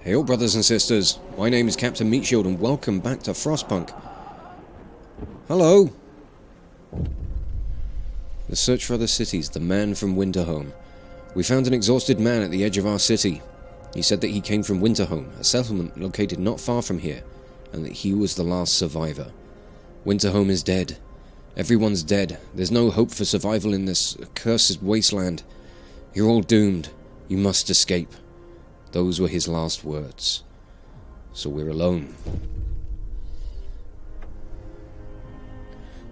Hail, brothers and sisters. My name is Captain Meatshield, and welcome back to Frostpunk. Hello. The search for other cities. The man from Winterhome. We found an exhausted man at the edge of our city. He said that he came from Winterhome, a settlement located not far from here, and that he was the last survivor. Winterhome is dead. Everyone's dead. There's no hope for survival in this accursed wasteland. You're all doomed. You must escape. Those were his last words. So we're alone.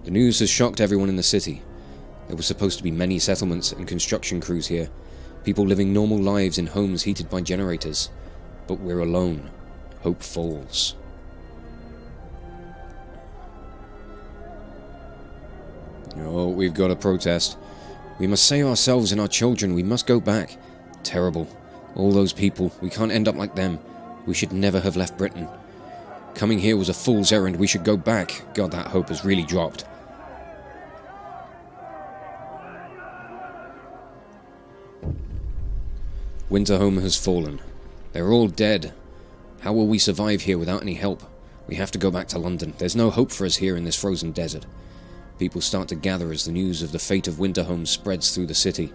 The news has shocked everyone in the city. There were supposed to be many settlements and construction crews here, people living normal lives in homes heated by generators. But we're alone. Hope falls. Oh, we've got to protest. We must save ourselves and our children. We must go back. Terrible. All those people. We can't end up like them. We should never have left Britain. Coming here was a fool's errand. We should go back. God, that hope has really dropped. Winterhome has fallen. They're all dead. How will we survive here without any help? We have to go back to London. There's no hope for us here in this frozen desert. People start to gather as the news of the fate of Winterhome spreads through the city.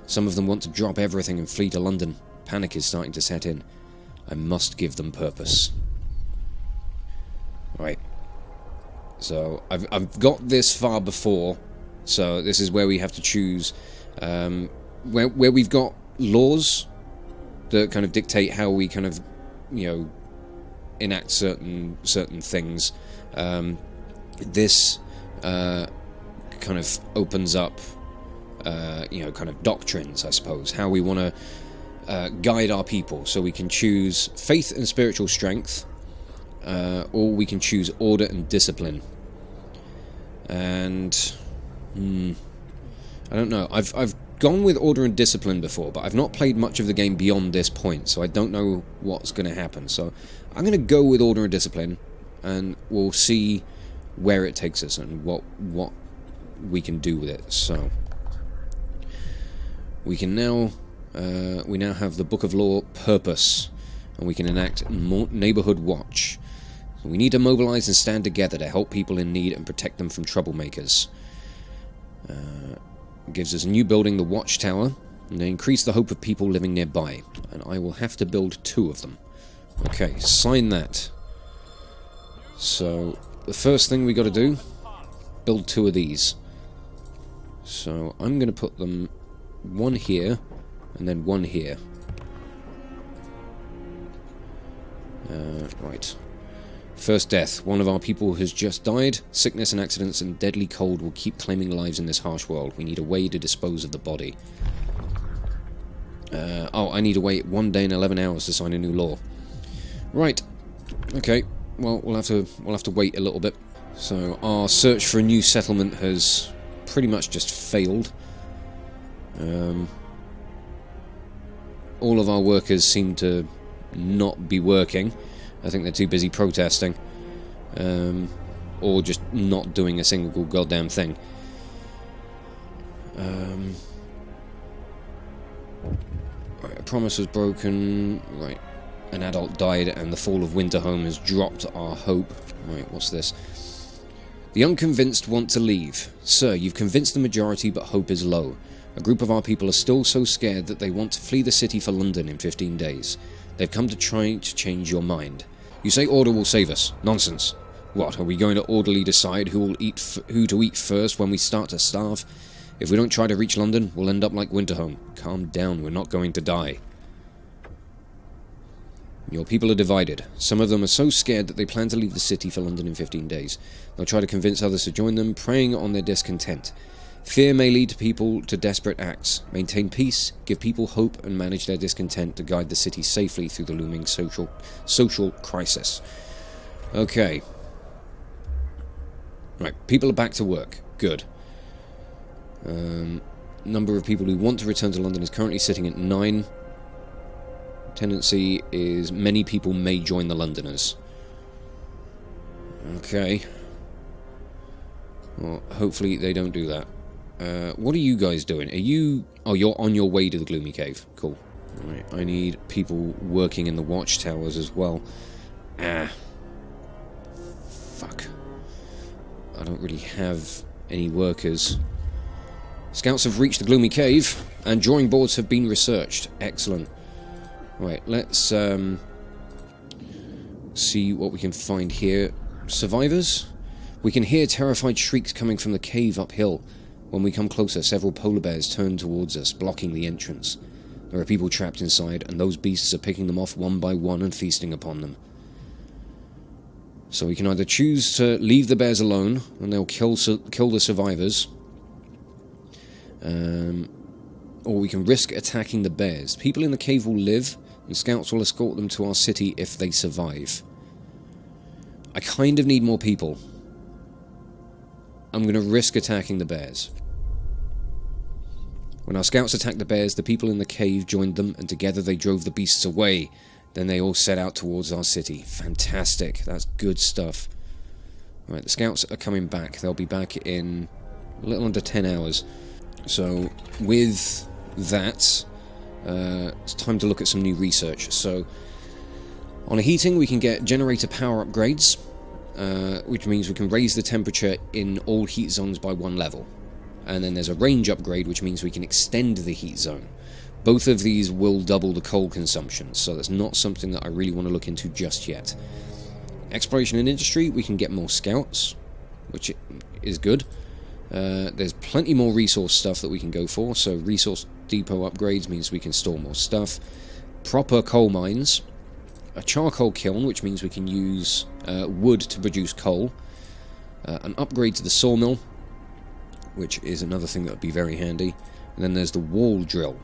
Some of them want to drop everything and flee to London. Panic is starting to set in. I must give them purpose. Right. So, I've got this far before. So, this is where we have to choose. Where we've got laws that kind of dictate how we kind of, enact certain things. This kind of opens up, kind of doctrines, I suppose. How we want to guide our people. So we can choose faith and spiritual strength, or we can choose order and discipline. And I don't know. I've gone with order and discipline before, but I've not played much of the game beyond this point, so I don't know what's going to happen. So I'm going to go with order and discipline, and we'll see where it takes us and what we can do with it. So we can now have the Book of Law Purpose, and we can enact Neighborhood Watch. So we need to mobilize and stand together to help people in need and protect them from troublemakers. It gives us a new building, the Watchtower, and they increase the hope of people living nearby. And I will have to build 2 of them. Okay, sign that. So the first thing we got to do, build 2 of these. So I'm going to put them 1 here and then 1 here. Right. First death. One of our people has just died. Sickness and accidents and deadly cold will keep claiming lives in this harsh world. We need a way to dispose of the body. I need to wait 1 day and 11 hours to sign a new law. Right. Okay. Well, we'll have to wait a little bit. So our search for a new settlement has pretty much just failed. All of our workers seem to not be working. I think they're too busy protesting, or just not doing a single goddamn thing. Right, a promise was broken. Right, an adult died, and the fall of Winterhome has dropped our hope. Right, what's this? The unconvinced want to leave. Sir, you've convinced the majority, but hope is low. A group of our people are still so scared that they want to flee the city for London in 15 days. They've come to try to change your mind. You say order will save us. Nonsense. What, are we going to orderly decide who to eat first when we start to starve? If we don't try to reach London, we'll end up like Winterhome. Calm down, we're not going to die. Your people are divided. Some of them are so scared that they plan to leave the city for London in 15 days. They'll try to convince others to join them, preying on their discontent. Fear may lead people to desperate acts. Maintain peace, give people hope, and manage their discontent to guide the city safely through the looming social crisis. Okay. Right, people are back to work. Good. Number of people who want to return to London is currently sitting at 9. Tendency is many people may join the Londoners. Okay. Well, hopefully they don't do that. What are you guys doing? Are you... Oh, you're on your way to the Gloomy Cave. Cool. Right, I need people working in the watchtowers as well. Ah. Fuck. I don't really have any workers. Scouts have reached the gloomy cave, and drawing boards have been researched. Excellent. Right, let's see what we can find here. Survivors? We can hear terrified shrieks coming from the cave uphill. When we come closer, several polar bears turn towards us, blocking the entrance. There are people trapped inside, and those beasts are picking them off one by one and feasting upon them. So we can either choose to leave the bears alone, and they'll kill the survivors, or we can risk attacking the bears. People in the cave will live, and scouts will escort them to our city if they survive. I kind of need more people. I'm going to risk attacking the bears. When our scouts attacked the bears, the people in the cave joined them, and together they drove the beasts away. Then they all set out towards our city. Fantastic. That's good stuff. Right, the scouts are coming back. They'll be back in a little under 10 hours. So, with that, it's time to look at some new research. So, on a heating, we can get generator power upgrades, which means we can raise the temperature in all heat zones by 1 level. And then there's a range upgrade, which means we can extend the heat zone. Both of these will double the coal consumption, so that's not something that I really want to look into just yet. Exploration and industry, we can get more scouts, which is good. There's plenty more resource stuff that we can go for, so resource depot upgrades means we can store more stuff. Proper coal mines. A charcoal kiln, which means we can use wood to produce coal. An upgrade to the sawmill, which is another thing that would be very handy. And then there's the wall drill.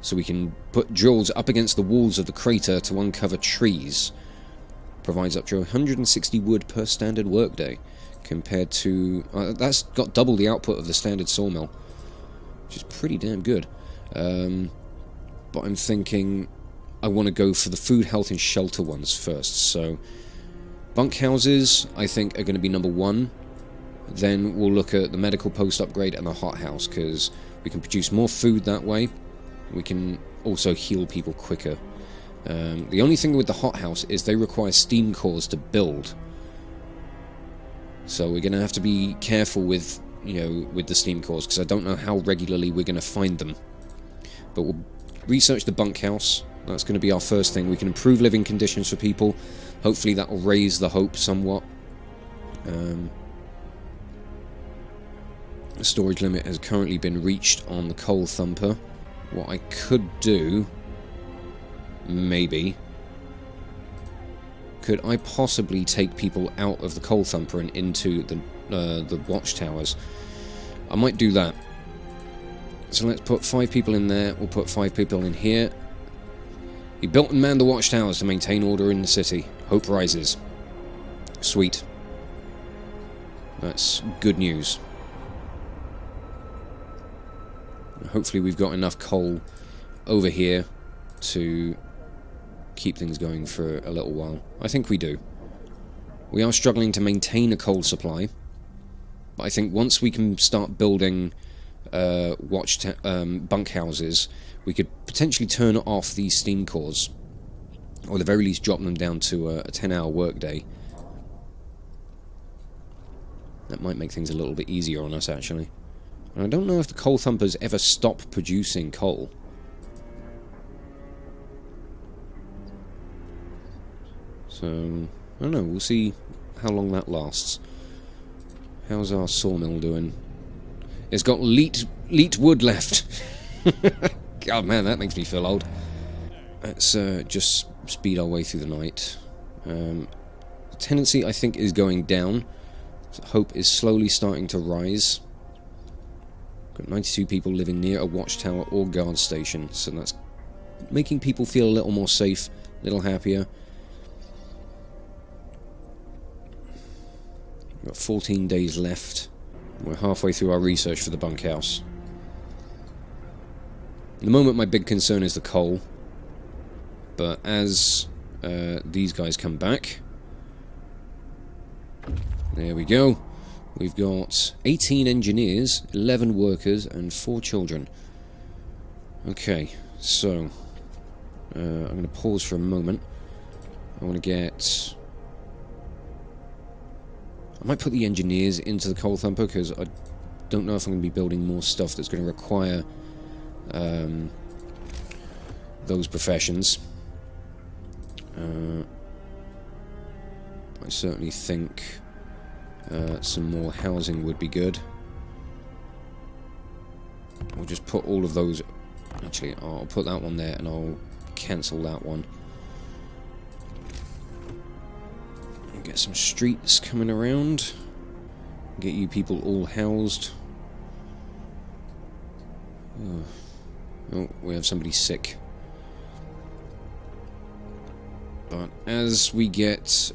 So we can put drills up against the walls of the crater to uncover trees. Provides up to 160 wood per standard workday, compared to... that's got double the output of the standard sawmill, which is pretty damn good. But I'm thinking I want to go for the food, health and shelter ones first. So bunkhouses, I think, are going to be number 1. Then we'll look at the medical post upgrade and the hothouse, because we can produce more food that way. We can also heal people quicker. The only thing with the hothouse is they require steam cores to build. So we're going to have to be careful with, with the steam cores, because I don't know how regularly we're going to find them. But we'll research the bunkhouse. That's going to be our first thing. We can improve living conditions for people. Hopefully that will raise the hope somewhat. The storage limit has currently been reached on the coal thumper. What I could do, maybe, could I possibly take people out of the coal thumper and into the watchtowers? I might do that. So let's put 5 people in there. We'll put 5 people in here. He built and manned the watchtowers to maintain order in the city. Hope rises. Sweet. That's good news. Hopefully we've got enough coal over here to keep things going for a little while. I think we do. We are struggling to maintain a coal supply, but I think once we can start building bunkhouses, we could potentially turn off these steam cores, or at the very least drop them down to a 10-hour workday. That might make things a little bit easier on us, actually. And I don't know if the coal thumpers ever stop producing coal. So, I don't know, we'll see how long that lasts. How's our sawmill doing? It's got leet wood left. God, man, that makes me feel old. Let's just speed our way through the night. The tendency, I think, is going down. So hope is slowly starting to rise. Got 92 people living near a watchtower or guard station, so that's making people feel a little more safe, a little happier. We've got 14 days left. We're halfway through our research for the bunkhouse. At the moment, my big concern is the coal, but as these guys come back, there we go. We've got 18 engineers, 11 workers, and 4 children. Okay, so I'm going to pause for a moment. I want to get... I might put the engineers into the coal thumper, because I don't know if I'm going to be building more stuff that's going to require those professions. I certainly think some more housing would be good. We'll just put all of those... Actually, I'll put that one there, and I'll cancel that one. Get some streets coming around. Get you people all housed. Oh, we have somebody sick. But as we get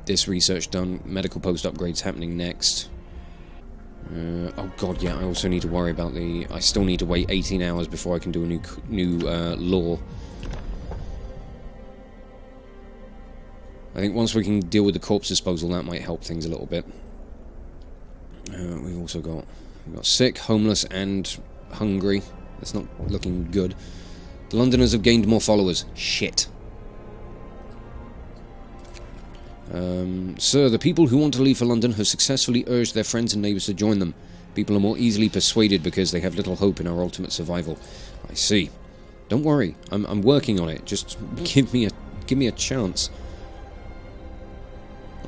this research done, medical post upgrades happening next. Oh god, yeah, I also need to worry about the... I still need to wait 18 hours before I can do a new law. I think once we can deal with the corpse disposal, that might help things a little bit. We've also got sick, homeless, and hungry. That's not looking good. The Londoners have gained more followers. Shit. Sir, the people who want to leave for London have successfully urged their friends and neighbours to join them. People are more easily persuaded because they have little hope in our ultimate survival. I see. Don't worry, I'm working on it. Just give me a chance.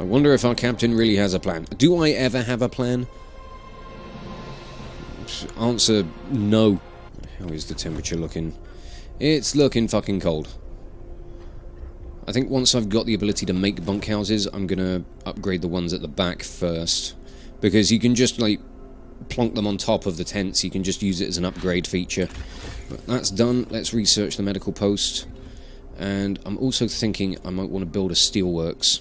I wonder if our captain really has a plan. Do I ever have a plan? Answer, no. How is the temperature looking? It's looking fucking cold. I think once I've got the ability to make bunkhouses, I'm gonna upgrade the ones at the back first. Because you can just, like, plonk them on top of the tents. You can just use it as an upgrade feature. But that's done. Let's research the medical post. And I'm also thinking I might want to build a steelworks.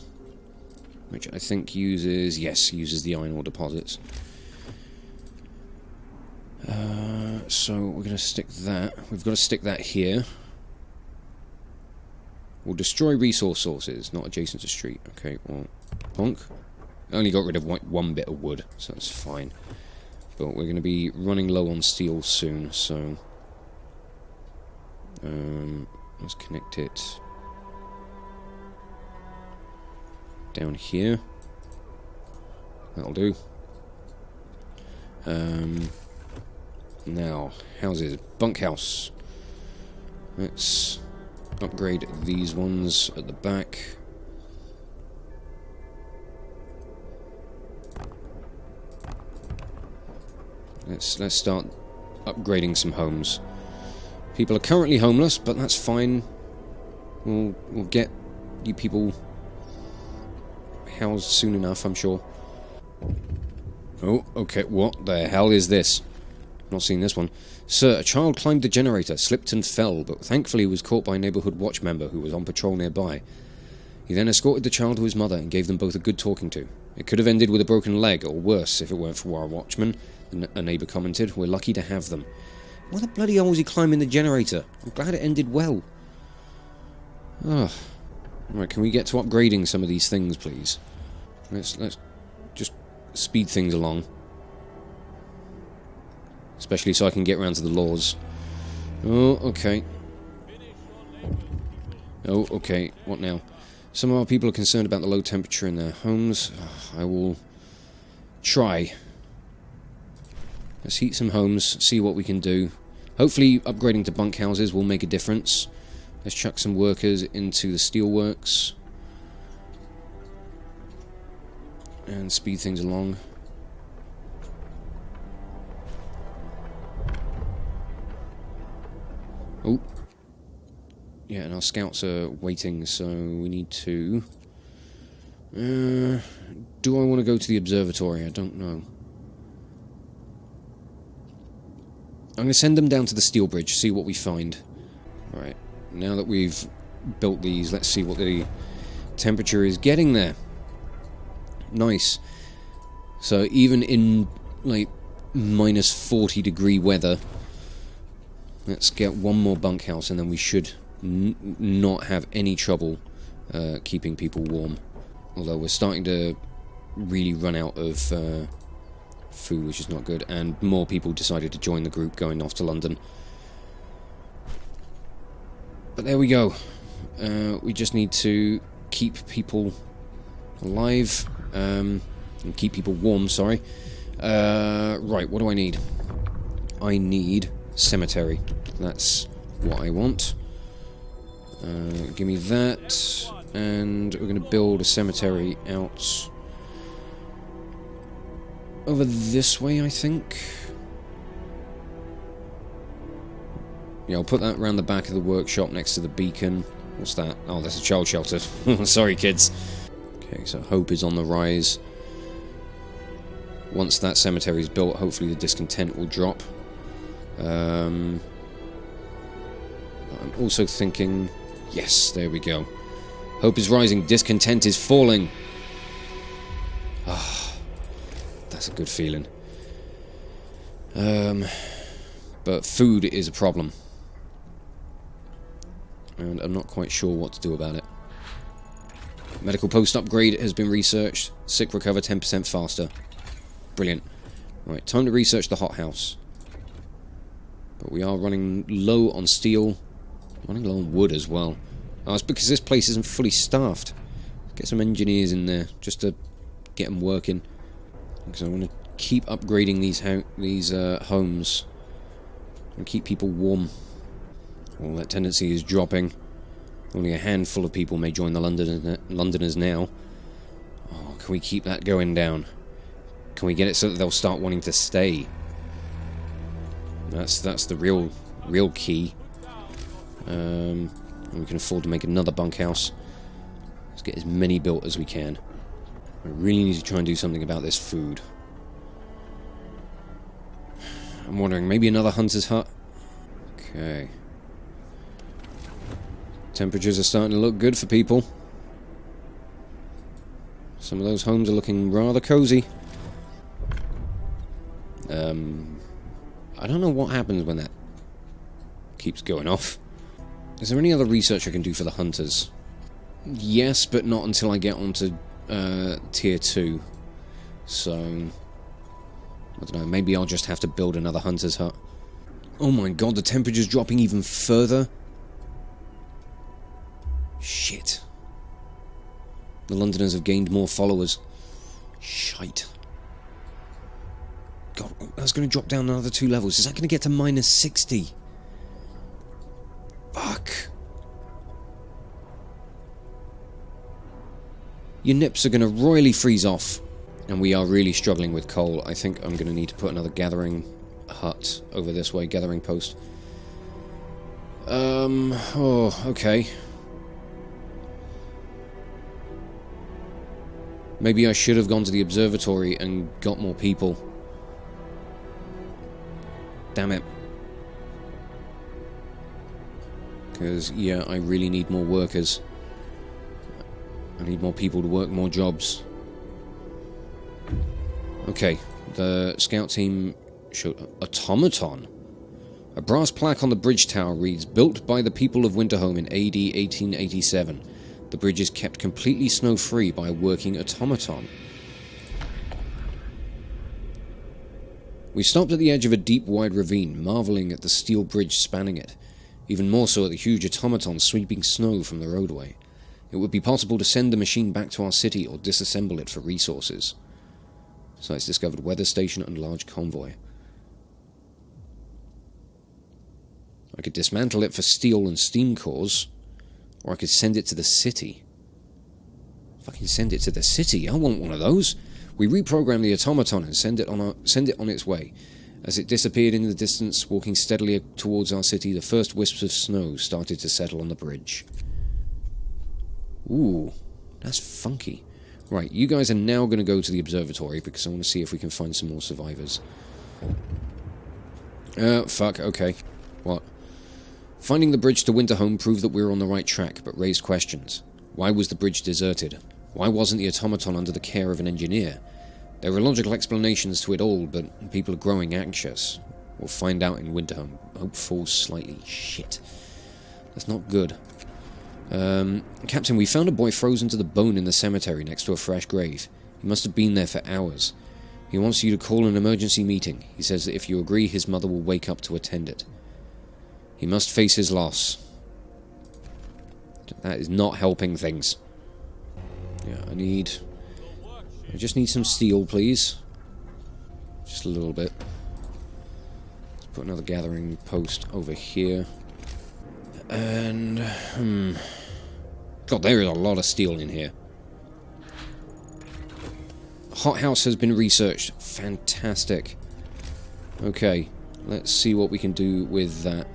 Which I think uses... Yes, uses the iron ore deposits. So we're going to stick that. We've got to stick that here. We'll destroy resource sources, not adjacent to street. Okay, well, punk. I only got rid of one bit of wood, so that's fine. But we're going to be running low on steel soon, so... let's connect it down here. That'll do. Now, houses. Bunkhouse. Let's upgrade these ones at the back. Let's start upgrading some homes. People are currently homeless, but that's fine. We'll get you people housed soon enough, I'm sure. Oh, okay, what the hell is this? Not seen this one. Sir, a child climbed the generator, slipped and fell, but thankfully was caught by a neighbourhood watch member who was on patrol nearby. He then escorted the child to his mother and gave them both a good talking to. It could have ended with a broken leg, or worse, if it weren't for our watchman, a neighbour commented. We're lucky to have them. Why the bloody hell was he climbing the generator? I'm glad it ended well. Ugh. Right, can we get to upgrading some of these things, please? Let's just speed things along. Especially so I can get around to the laws. Oh, okay. Oh, okay. What now? Some of our people are concerned about the low temperature in their homes. I will try. Let's heat some homes, see what we can do. Hopefully upgrading to bunkhouses will make a difference. Let's chuck some workers into the steelworks. And speed things along. Oh. Yeah, and our scouts are waiting, so we need to... do I want to go to the observatory? I don't know. I'm going to send them down to the steel bridge, see what we find. Alright, now that we've built these, let's see what the temperature is getting there. Nice. So even in, like, minus 40 degree weather, let's get one more bunkhouse and then we should not have any trouble keeping people warm. Although we're starting to really run out of food, which is not good, and more people decided to join the group going off to London. But there we go. We just need to keep people alive. And keep people warm, sorry. Right, what do I need? I need cemetery. That's what I want. Give me that. And we're going to build a cemetery out over this way, I think. Yeah, I'll put that around the back of the workshop next to the beacon. What's that? Oh, that's a child shelter. Sorry, kids. Okay, so hope is on the rise. Once that cemetery is built, hopefully the discontent will drop. I'm also thinking... Yes, there we go. Hope is rising, discontent is falling. Ah, that's a good feeling. But food is a problem. And I'm not quite sure what to do about it. Medical post upgrade has been researched. Sick recover 10% faster. Brilliant. Right, time to research the hothouse. But we are running low on steel. Running low on wood as well. Oh, it's because this place isn't fully staffed. Get some engineers in there just to get them working. Because I want to keep upgrading these homes. And keep people warm. Well, that tendency is dropping. Only a handful of people may join the Londoners now. Oh, can we keep that going down? Can we get it so that they'll start wanting to stay? That's the real key. And we can afford to make another bunkhouse. Let's get as many built as we can. I really need to try and do something about this food. I'm wondering, maybe another hunter's hut? Okay. Temperatures are starting to look good for people. Some of those homes are looking rather cozy. I don't know what happens when that keeps going off. Is there any other research I can do for the hunters? Yes, but not until I get onto tier 2. So, I don't know, maybe I'll just have to build another hunter's hut. Oh my god, the temperature's dropping even further? Shit. The Londoners have gained more followers. Shite. God, that's going to drop down another 2 levels. Is that going to get to minus 60? Fuck. Your nips are going to royally freeze off. And we are really struggling with coal. I think I'm going to need to put another gathering hut over this way. Gathering post. Oh, okay. Maybe I should have gone to the observatory and got more people. Damn it. Because, yeah, I really need more workers. I need more people to work more jobs. Okay, the scout team showed automaton. A brass plaque on the bridge tower reads, "Built by the people of Winterhome in AD 1887. The bridge is kept completely snow-free by a working automaton." We stopped at the edge of a deep, wide ravine, marvelling at the steel bridge spanning it, even more so at the huge automaton sweeping snow from the roadway. It would be possible to send the machine back to our city or disassemble it for resources. Sites discovered weather station and large convoy. I could dismantle it for steel and steam cores, or I could send it to the city. Fucking send it to the city. I want one of those. We reprogrammed the automaton and send it on its way. As it disappeared in the distance, walking steadily towards our city, the first wisps of snow started to settle on the bridge. Ooh, that's funky. Right, you guys are now going to go to the observatory because I want to see if we can find some more survivors. Fuck, okay. What? Finding the bridge to Winterhome proved that we were on the right track, but raised questions. Why was the bridge deserted? Why wasn't the automaton under the care of an engineer? There were logical explanations to it all, but people are growing anxious. We'll find out in Winterhome. Hope falls slightly. Shit. That's not good. Captain, we found a boy frozen to the bone in the cemetery next to a fresh grave. He must have been there for hours. He wants you to call an emergency meeting. He says that if you agree, his mother will wake up to attend it. He must face his loss. That is not helping things. Yeah, I just need some steel, please. Just a little bit. Let's put another gathering post over here. And... God, there is a lot of steel in here. Hothouse has been researched. Fantastic. Okay, let's see what we can do with that.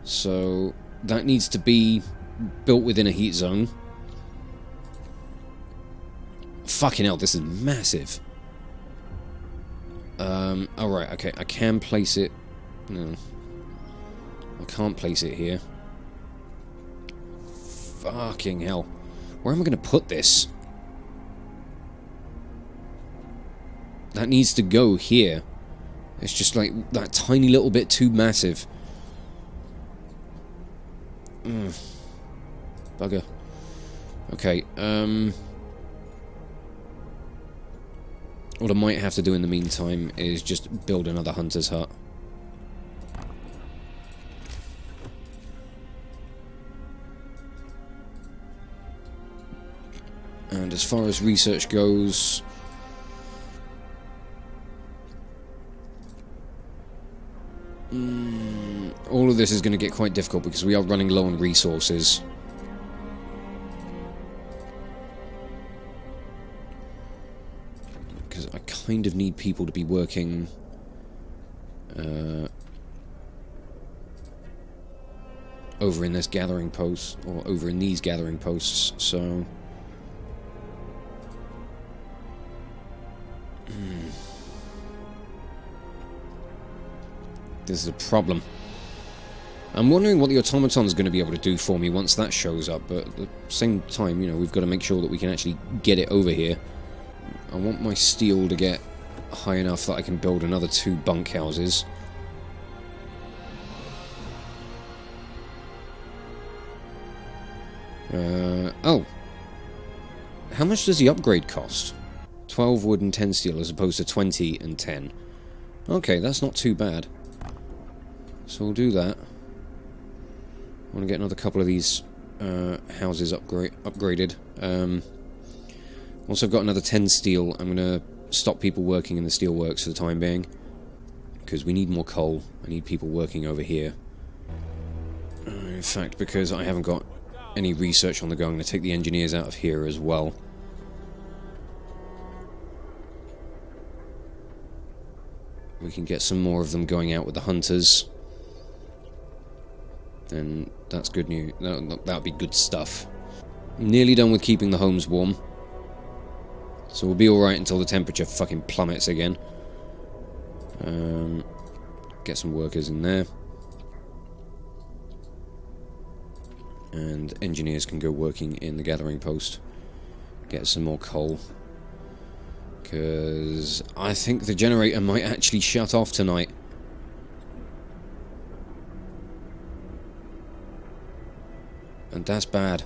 So, that needs to be built within a heat zone. Fucking hell, this is massive. Alright, okay, I can place it... No. I can't place it here. Fucking hell. Where am I going to put this? That needs to go here. It's just like that tiny little bit too massive. Bugger. Okay, what I might have to do in the meantime is just build another hunter's hut. And as far as research goes... all of this is going to get quite difficult because we are running low on resources. Because I kind of need people to be working... over in this gathering post, or over in these gathering posts, so... This is a problem. I'm wondering what the automaton's going to be able to do for me once that shows up, but at the same time, you know, we've got to make sure that we can actually get it over here. I want my steel to get high enough that I can build another 2 bunkhouses. Oh. How much does the upgrade cost? 12 wood and 10 steel as opposed to 20 and 10. Okay, that's not too bad. So we'll do that. I want to get another couple of these houses upgraded. Once I've got another 10 steel, I'm going to stop people working in the steelworks for the time being. Because we need more coal. I need people working over here. In fact, because I haven't got any research on the go, I'm going to take the engineers out of here as well. We can get some more of them going out with the hunters. Then that's good news. That'll be good stuff. Nearly done with keeping the homes warm. So we'll be alright until the temperature fucking plummets again. Get some workers in there. And engineers can go working in the gathering post. Get some more coal. Because I think the generator might actually shut off tonight. And that's bad.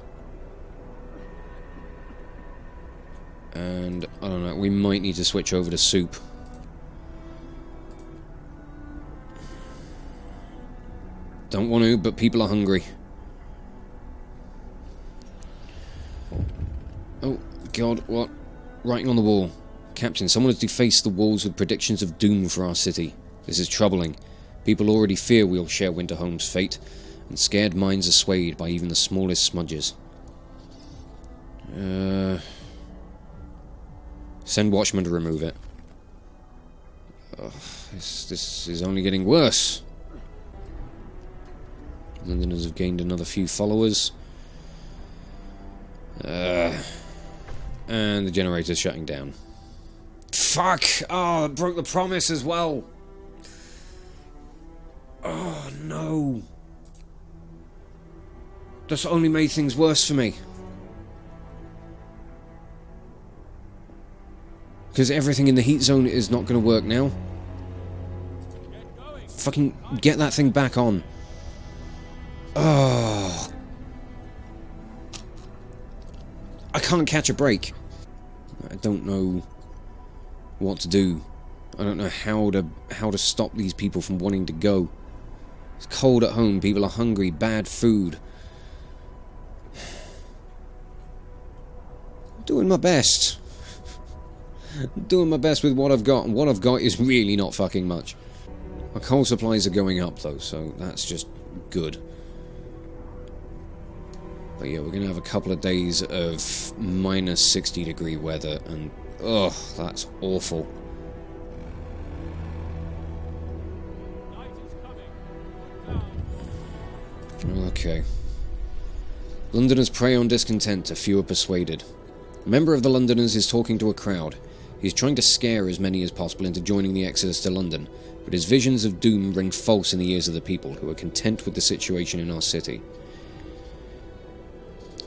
And, I don't know, we might need to switch over to soup. Don't want to, but people are hungry. Oh, God, what? Writing on the wall. Captain, someone has defaced the walls with predictions of doom for our city. This is troubling. People already fear we'll share Winterhome's fate, and scared minds are swayed by even the smallest smudges. Send watchmen to remove it. Ugh, this is only getting worse. Londoners have gained another few followers. And the generator's shutting down. Fuck! Oh, it broke the promise as well. Oh, no. That's only made things worse for me. Because everything in the heat zone is not going to work now. Fucking get that thing back on. Oh. I can't catch a break. I don't know what to do. I don't know how to stop these people from wanting to go. It's cold at home, people are hungry, bad food. Doing my best. Doing my best with what I've got, and what I've got is really not fucking much. My coal supplies are going up though, so that's just good. But yeah, we're going to have a couple of days of minus 60-degree weather, and ugh, that's awful. Okay. Londoners prey on discontent, a few are persuaded. A member of the Londoners is talking to a crowd. He's trying to scare as many as possible into joining the exodus to London, but his visions of doom ring false in the ears of the people, who are content with the situation in our city.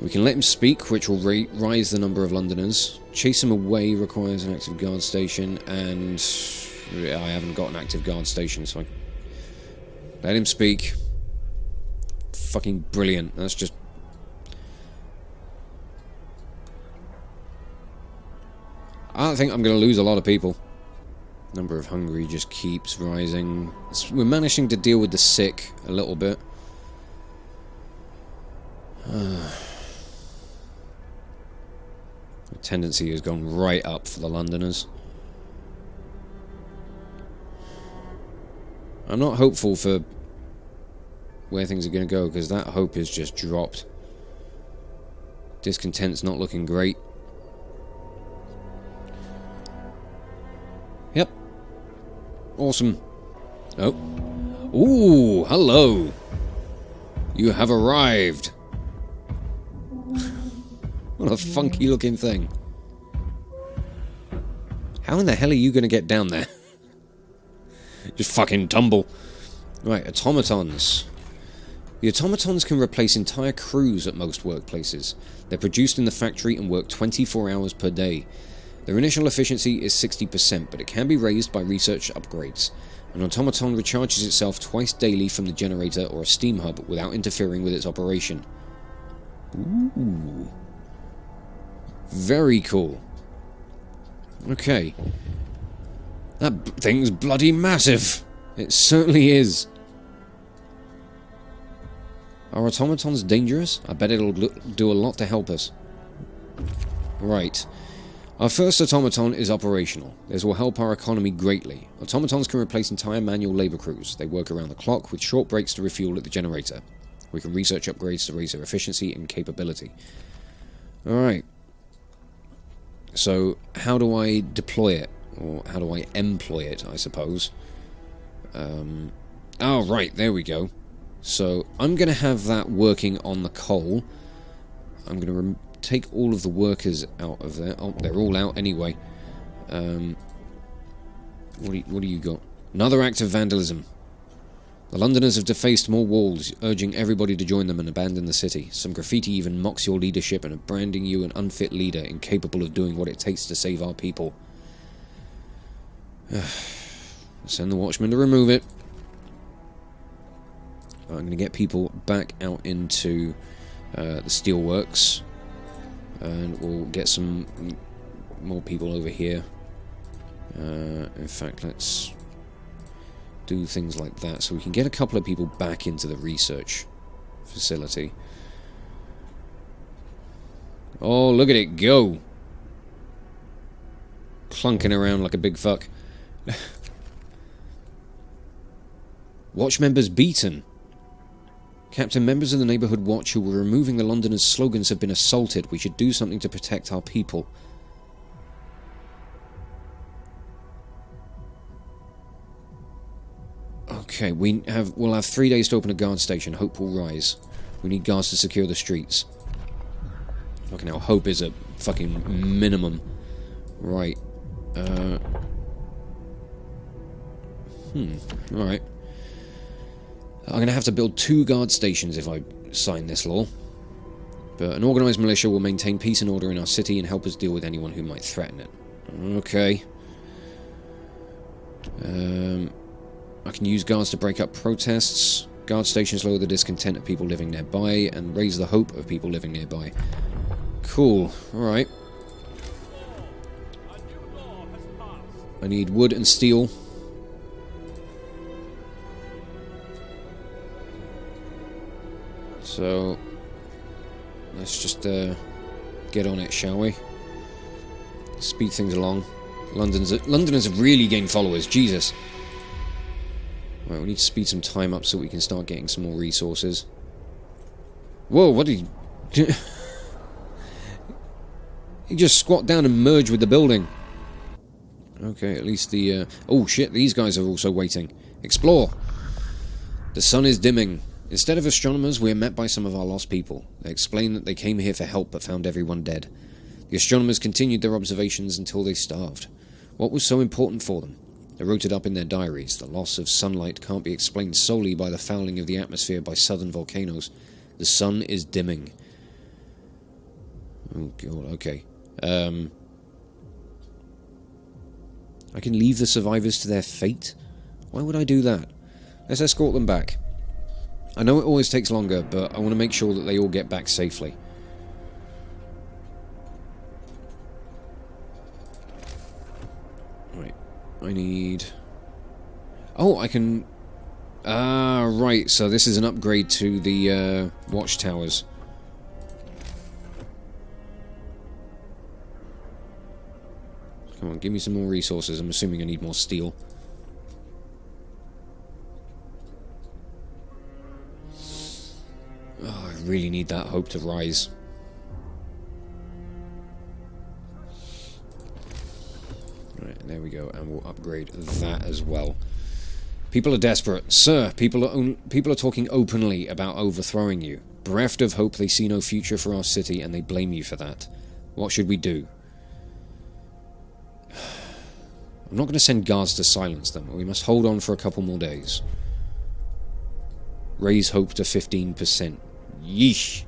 We can let him speak, which will rise the number of Londoners. Chase him away requires an active guard station, and I haven't got an active guard station, so let him speak. Fucking brilliant. That's just... I think I'm going to lose a lot of people. Number of hungry just keeps rising. We're managing to deal with the sick a little bit. The tendency has gone right up for the Londoners. I'm not hopeful for where things are going to go, because that hope is just dropped. Discontent's not looking great. Yep. Awesome. Oh. Ooh, hello. You have arrived. What a funky looking thing. How in the hell are you going to get down there? Just fucking tumble. Right, automatons. The automatons can replace entire crews at most workplaces. They're produced in the factory and work 24 hours per day. Their initial efficiency is 60%, but it can be raised by research upgrades. An automaton recharges itself twice daily from the generator or a steam hub without interfering with its operation. Ooh. Very cool. Okay. That thing's bloody massive. It certainly is. Are automatons dangerous? I bet it'll do a lot to help us. Right. Our first automaton is operational. This will help our economy greatly. Automatons can replace entire manual labour crews. They work around the clock with short breaks to refuel at the generator. We can research upgrades to raise their efficiency and capability. Alright. So, how do I deploy it? Or how do I employ it, I suppose? Oh, right, there we go. So, I'm going to have that working on the coal. I'm going to take all of the workers out of there. Oh, they're all out anyway. What do you got? Another act of vandalism. The Londoners have defaced more walls, urging everybody to join them and abandon the city. Some graffiti even mocks your leadership and are branding you an unfit leader, incapable of doing what it takes to save our people. Send the watchman to remove it. I'm going to get people back out into the steelworks, and we'll get some more people over here. In fact, let's do things like that so we can get a couple of people back into the research facility. Oh, look at it go! Clunking around like a big fuck. Watch members beaten. Captain, members of the Neighbourhood Watch who were removing the Londoners' slogans have been assaulted. We should do something to protect our people. Okay, we'll have 3 days to open a guard station. Hope will rise. We need guards to secure the streets. Okay, now hope is a fucking minimum. Right. Alright. I'm going to have to build 2 guard stations if I sign this law. But an organised militia will maintain peace and order in our city and help us deal with anyone who might threaten it. Okay. I can use guards to break up protests. Guard stations lower the discontent of people living nearby and raise the hope of people living nearby. Cool. Alright. I need wood and steel. So, let's just get on it, shall we? Speed things along. Londoners have really gained followers. Jesus. Right, we need to speed some time up so we can start getting some more resources. Whoa, what did he... He just squat down and merge with the building. Okay, at least the... Oh shit, these guys are also waiting. Explore! The sun is dimming. Instead of astronomers, we are met by some of our lost people. They explain that they came here for help but found everyone dead. The astronomers continued their observations until they starved. What was so important for them? They wrote it up in their diaries. The loss of sunlight can't be explained solely by the fouling of the atmosphere by southern volcanoes. The sun is dimming. Oh god, okay. I can leave the survivors to their fate? Why would I do that? Let's escort them back. I know it always takes longer, but I want to make sure that they all get back safely. Right, I need... Oh, I can... Ah, right, so this is an upgrade to the watchtowers. Come on, give me some more resources. I'm assuming I need more steel. Oh, I really need that hope to rise. Right, there we go, and we'll upgrade that as well. People are desperate. Sir, people are talking openly about overthrowing you. Bereft of hope, they see no future for our city, and they blame you for that. What should we do? I'm not going to send guards to silence them. We must hold on for a couple more days. Raise hope to 15%. Yeesh.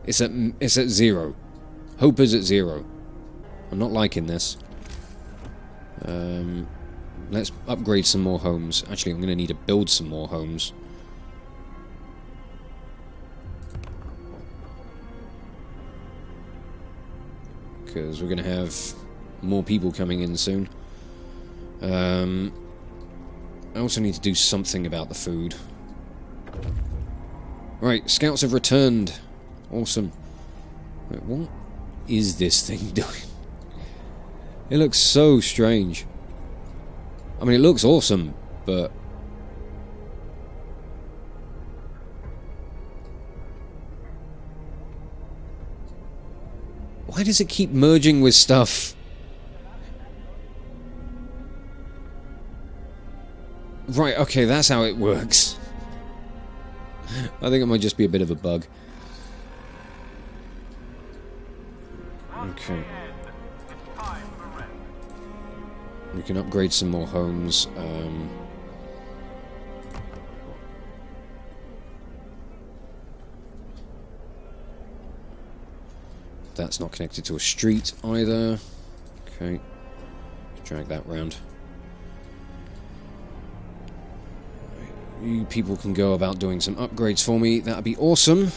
It's at 0. Hope is at 0. I'm not liking this. Let's upgrade some more homes. Actually, I'm going to need to build some more homes. Because we're going to have more people coming in soon. I also need to do something about the food. Right, scouts have returned. Awesome. Wait, what is this thing doing? It looks so strange. I mean, it looks awesome, but... Why does it keep merging with stuff? Right, okay, that's how it works. I think it might just be a bit of a bug. Okay. We can upgrade some more homes. That's not connected to a street either. Okay. Drag that round. You people can go about doing some upgrades for me. That'd be awesome.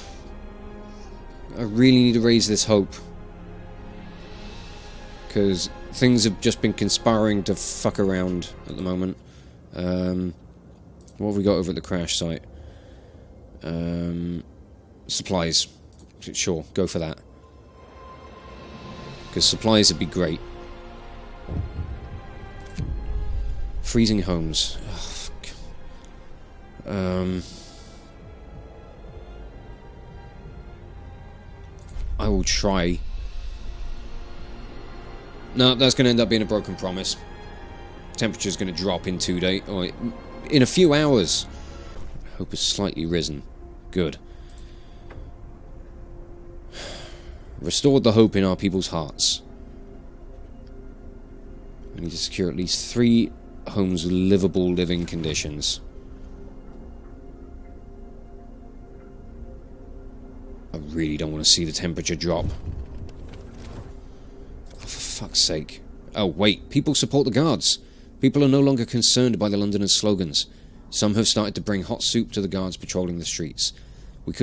I really need to raise this hope. Because things have just been conspiring to fuck around at the moment. What have we got over at the crash site? Supplies. Sure, go for that. Because supplies would be great. Freezing homes. Oh, fuck. I will try. No, that's going to end up being a broken promise. Temperature's going to drop in 2 days, or in a few hours. Hope has slightly risen. Good. Restored the hope in our people's hearts. We need to secure at least 3 homes with livable living conditions. I really don't want to see the temperature drop. Oh, for fuck's sake. Oh, wait. People support the guards. People are no longer concerned by the Londoners' slogans. Some have started to bring hot soup to the guards patrolling the streets. We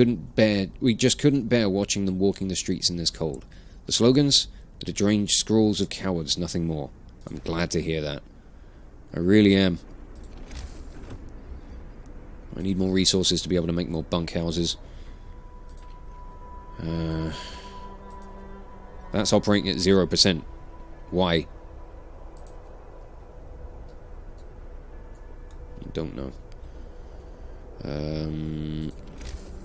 just couldn't bear watching them walking the streets in this cold. The slogans? The deranged scrawls of cowards, nothing more. I'm glad to hear that. I really am. I need more resources to be able to make more bunkhouses. That's operating at 0%. Why? I don't know.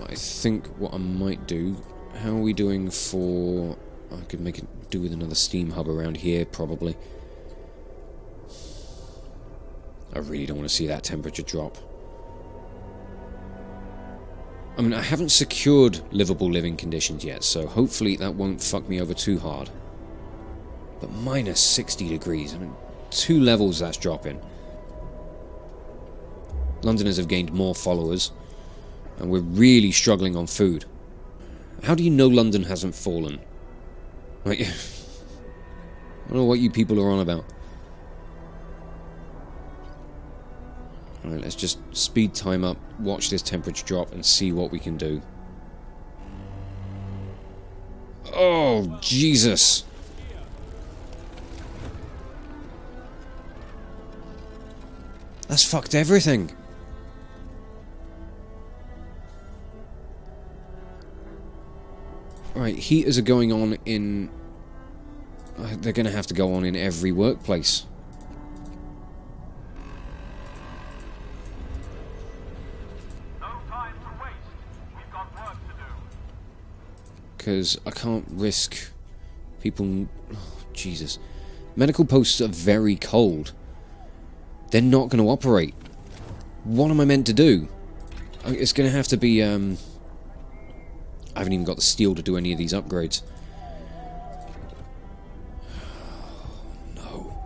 I think what I might do... How are we doing for... I could make it do with another steam hub around here, probably. I really don't want to see that temperature drop. I mean, I haven't secured livable living conditions yet, so hopefully that won't fuck me over too hard. But minus 60 degrees, I mean, 2 levels that's dropping. Londoners have gained more followers, and we're really struggling on food. How do you know London hasn't fallen? Like, I don't know what you people are on about. Alright, let's just speed time up, watch this temperature drop, and see what we can do. Oh, Jesus! That's fucked everything! Right, heaters are going on in... they're going to have to go on in every workplace. No time to waste. We've got work to do. Because I can't risk people... Oh, Jesus. Medical posts are very cold. They're not going to operate. What am I meant to do? It's going to have to be... I haven't even got the steel to do any of these upgrades. No.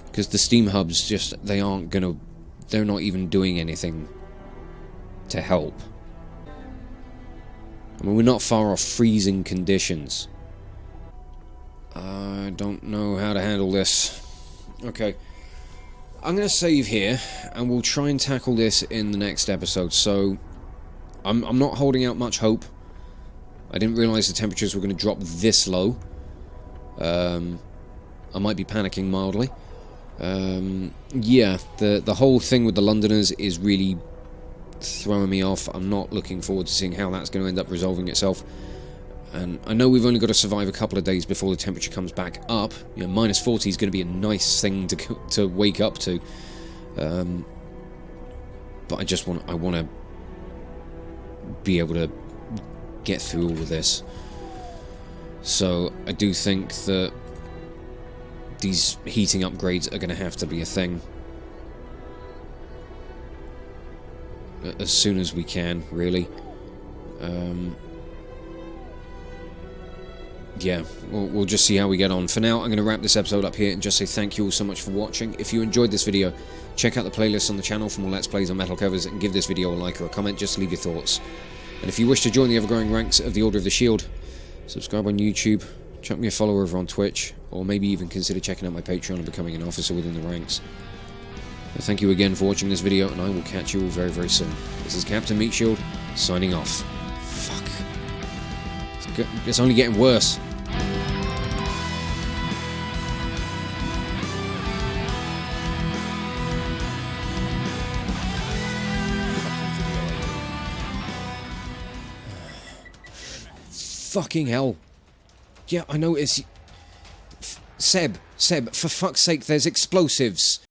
Because the steam hubs just... they aren't going to... they're not even doing anything to help. I mean, we're not far off freezing conditions. I don't know how to handle this. Okay. I'm going to save here, and we'll try and tackle this in the next episode. So, I'm not holding out much hope. I didn't realise the temperatures were going to drop this low. I might be panicking mildly. Yeah, the whole thing with the Londoners is really throwing me off. I'm not looking forward to seeing how that's going to end up resolving itself. And I know we've only got to survive a couple of days before the temperature comes back up. You know, minus 40 is going to be a nice thing to wake up to. But I want to be able to get through all of this. So I do think that these heating upgrades are going to have to be a thing as soon as we can, really. Yeah, we'll just see how we get on. For now, I'm going to wrap this episode up here and just say thank you all so much for watching. If you enjoyed this video, check out the playlist on the channel for more Let's Plays on metal covers, and give this video a like or a comment just to leave your thoughts. And if you wish to join the ever-growing ranks of the Order of the Shield, subscribe on YouTube, chuck me a follow over on Twitch, or maybe even consider checking out my Patreon and becoming an officer within the ranks. But thank you again for watching this video, and I will catch you all very, very soon. This is Captain Meatshield, signing off. Fuck. It's only getting worse. Fucking hell. Yeah, I know it's... Seb, for fuck's sake, there's explosives.